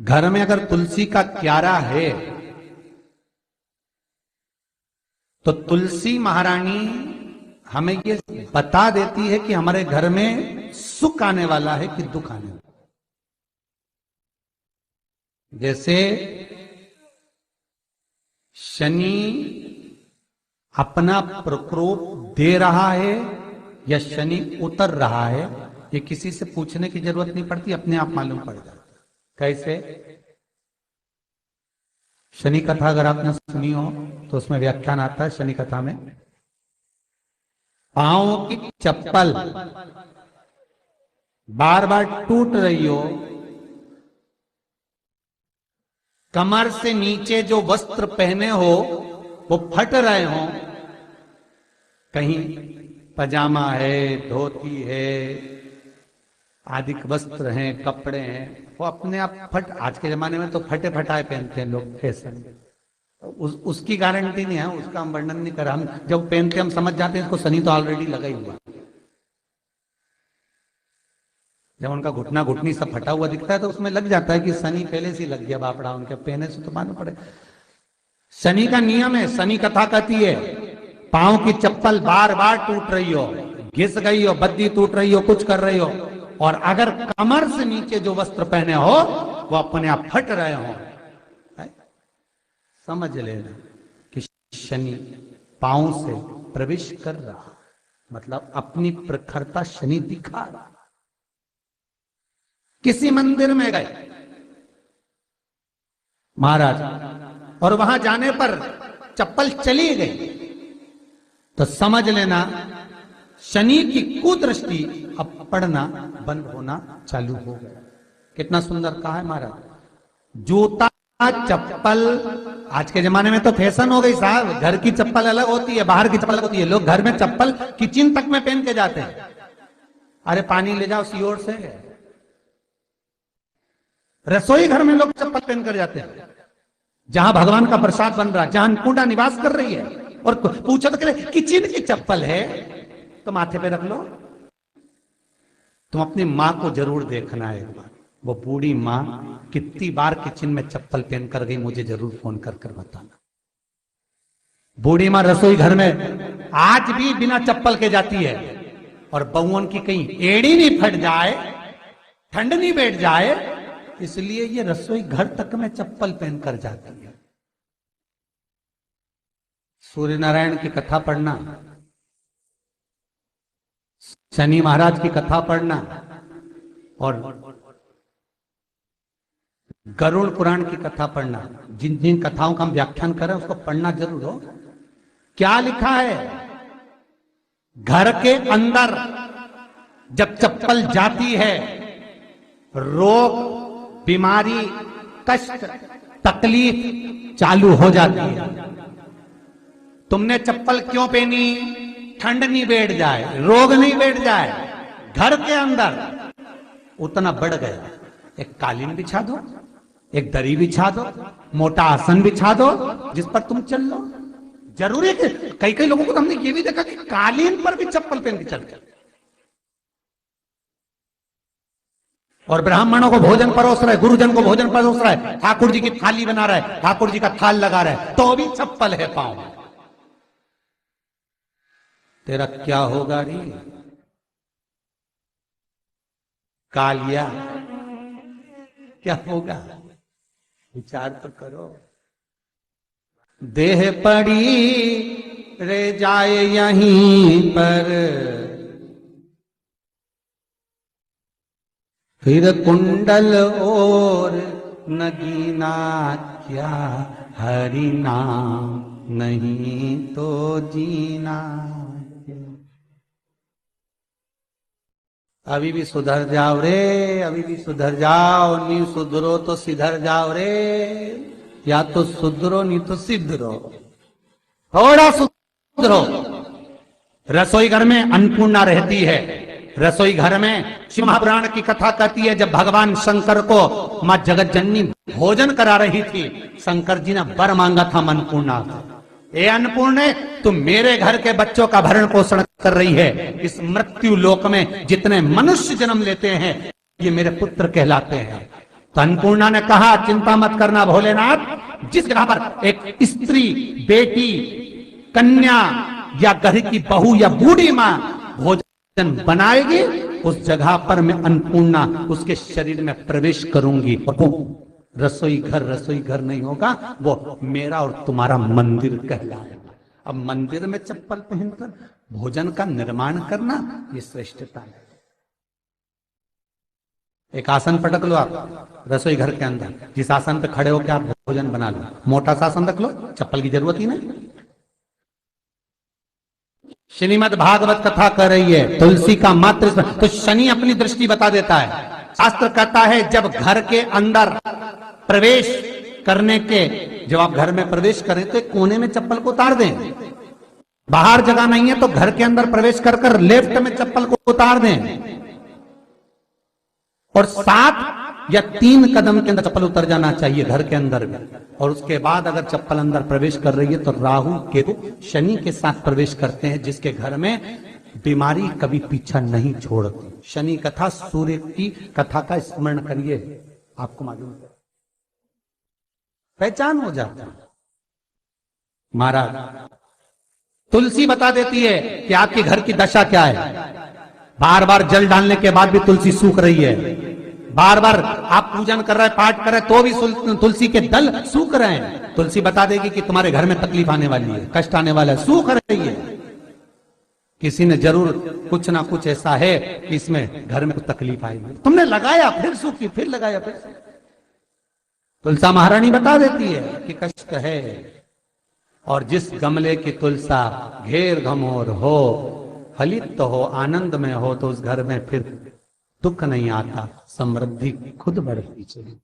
घर में अगर तुलसी का क्यारा है तो तुलसी महारानी हमें ये बता देती है कि हमारे घर में सुख आने वाला है कि दुख आने वाला है। जैसे शनि अपना प्रकोप दे रहा है या शनि उतर रहा है, ये किसी से पूछने की जरूरत नहीं पड़ती, अपने आप मालूम पड़ जाता। कैसे? शनि कथा अगर आपने सुनी हो तो उसमें व्याख्यान आता है शनि कथा में, पांव की चप्पल बार बार टूट रही हो, कमर से नीचे जो वस्त्र पहने हो वो फट रहे हो, कहीं पजामा है, धोती है, आदि वस्त्र हैं, कपड़े हैं, वो अपने आप फट, आज के जमाने में तो फटे फटाए पहनते हैं लोग फैशन, उसकी गारंटी नहीं है, उसका हम वर्णन नहीं कर रहा। हम जब पहनते हम समझ जाते हैं इसको शनि तो ऑलरेडी लगा ही हुआ। जब उनका घुटना घुटनी सब फटा हुआ दिखता है तो उसमें लग जाता है कि शनि पहले से लग गया बापड़ा, उनके पहने से तो मालूम पड़े। शनि का नियम है, शनि कथा कहती है पांव की चप्पल बार बार टूट रही हो, घिस गई हो, बद्दी टूट रही हो, कुछ कर रही हो, और अगर कमर से नीचे जो वस्त्र पहने हो वो अपने आप फट रहे हो, समझ लेना कि शनि पांव से प्रवेश कर रहा, मतलब अपनी प्रखरता शनि दिखा रहा। किसी मंदिर में गए महाराज और वहां जाने पर चप्पल चली गई तो समझ लेना शनि की कुदृष्टि अब पड़ना बंद होना चालू हो गया। कितना सुंदर कहा है महाराज। जूता चप्पल आज के जमाने में तो फैशन हो गई साहब, घर की चप्पल अलग होती है, बाहर की चप्पल अलग होती है। लोग घर में चप्पल किचन तक में पहन के जाते हैं। अरे पानी ले जाओ सियोर से, रसोई घर में लोग चप्पल पहन कर जाते हैं, जहां भगवान का प्रसाद बन रहा है, जहां अन्नपूर्णा निवास कर रही है, और पूछो तो कह किचन की चप्पल है तो माथे पे रख लो। तुम अपनी मां को जरूर देखना है एक बार, वो बूढ़ी मां कितनी बार किचन में चप्पल पहन कर गई, मुझे जरूर फोन कर कर बताना। बूढ़ी मां रसोई घर में आज भी बिना चप्पल के जाती है, और बहुओं की कहीं एड़ी नहीं फट जाए, ठंड नहीं बैठ जाए, इसलिए ये रसोई घर तक में चप्पल पहनकर जाती है। सूर्य नारायण की कथा पढ़ना, शनि महाराज की कथा पढ़ना, और गरुड़ पुराण की कथा पढ़ना, जिन जिन कथाओं का हम व्याख्यान कर रहे हैं उसको पढ़ना जरूर हो। क्या लिखा है? घर के अंदर जब चप्पल जाती है, रोग, बीमारी, कष्ट, तकलीफ चालू हो जाती है। तुमने चप्पल क्यों पहनी? ठंड नहीं बैठ जाए, रोग नहीं बैठ जाए। घर के अंदर उतना बढ़ गया, एक कालीन बिछा दो, एक दरी बिछा दो, मोटा आसन बिछा दो, जिस पर तुम चल लो। जरूरी है कि कई कई लोगों को तो हमने ये भी देखा कि कालीन पर भी चप्पल पहन के चलते, और ब्राह्मणों को भोजन परोस रहा है, गुरुजन को भोजन परोस रहा है, ठाकुर जी की थाली बना रहा है, ठाकुर जी का थाल लगा रहा है, तो भी चप्पल है पांव में। तेरा क्या होगा रे कालिया, क्या होगा? विचार तो करो। देह पड़ी रे जाए यहीं पर, फिर कुंडल और नगीना, क्या हरि नाम नहीं तो जीना। अभी भी सुधर जाओ रे, अभी भी सुधर जाओ, नहीं सुधरो तो सिधर जाओ रे, या तो सुधरो नहीं तो सिद्धरो, थोड़ा सुधरो। रसोई घर में अन्नपूर्णा रहती है, रसोई घर में शिव महापुराण की कथा कहती है जब भगवान शंकर को मां जगत जननी भोजन करा रही थी, शंकर जी ने वर मांगा था अन्नपूर्णा से, ए अन्नपूर्णे तुम मेरे घर के बच्चों का भरण पोषण कर रही है, इस मृत्यु लोक में जितने मनुष्य जन्म लेते हैं ये मेरे पुत्र कहलाते हैं। तो अन्नपूर्णा ने कहा चिंता मत करना भोलेनाथ, जिस जगह पर एक स्त्री, बेटी, कन्या या घर की बहू या बूढ़ी मां भोजन बनाएगी, उस जगह पर मैं अन्नपूर्णा उसके शरीर में प्रवेश करूंगी। और वो रसोई घर नहीं होगा, वो मेरा और तुम्हारा मंदिर कहलाएगा। अब मंदिर में चप्पल पहनकर भोजन का निर्माण करना, ये श्रेष्ठता है। एक आसन पटक लो आप रसोई घर के अंदर, जिस आसन पे खड़े होकर आप भोजन बना लो, मोटा सा आसन रख लो, चप्पल की जरूरत ही नहीं। श्रीमद् भागवत कथा कर रही है, तुलसी का मात्र तो शनि अपनी दृष्टि बता देता है। शास्त्र कहता है जब घर के अंदर प्रवेश करने के, जब आप घर में प्रवेश करें तो कोने में चप्पल को उतार दें। बाहर जगह नहीं है तो घर के अंदर प्रवेश कर कर लेफ्ट में चप्पल को उतार दें, और 7 या 3 कदम के अंदर चप्पल उतर जाना चाहिए घर के अंदर में। और उसके बाद अगर चप्पल अंदर प्रवेश कर रही है तो राहु केतु शनि के साथ प्रवेश करते हैं, जिसके घर में बीमारी कभी पीछा नहीं छोड़ती। शनि कथा, सूर्य की कथा का स्मरण करिए, आपको मालूम है, पहचान हो जाता है। महाराज तुलसी बता देती है कि आपके घर की दशा क्या है। बार बार जल डालने के बाद भी तुलसी सूख रही है, बार बार आप पूजन कर रहे हैं, पाठ कर रहे हैं, तो भी तुलसी के दल सूख रहे हैं। तुलसी बता देगी कि तुम्हारे घर में तकलीफ आने वाली है, कष्ट आने वाला है, सूख रही है। किसी ने जरूर कुछ ना कुछ ऐसा है कि इसमें घर में कुछ तकलीफ आएगी, तुमने लगाया फिर सूखी, फिर लगाया फिर। तुलसा महारानी बता देती है कि कष्ट है। और जिस गमले की तुलसा घेर घमोर हो, फलित तो हो, आनंद में हो, तो उस घर में फिर दुख नहीं आता, समृद्धि खुद बढ़ती चली।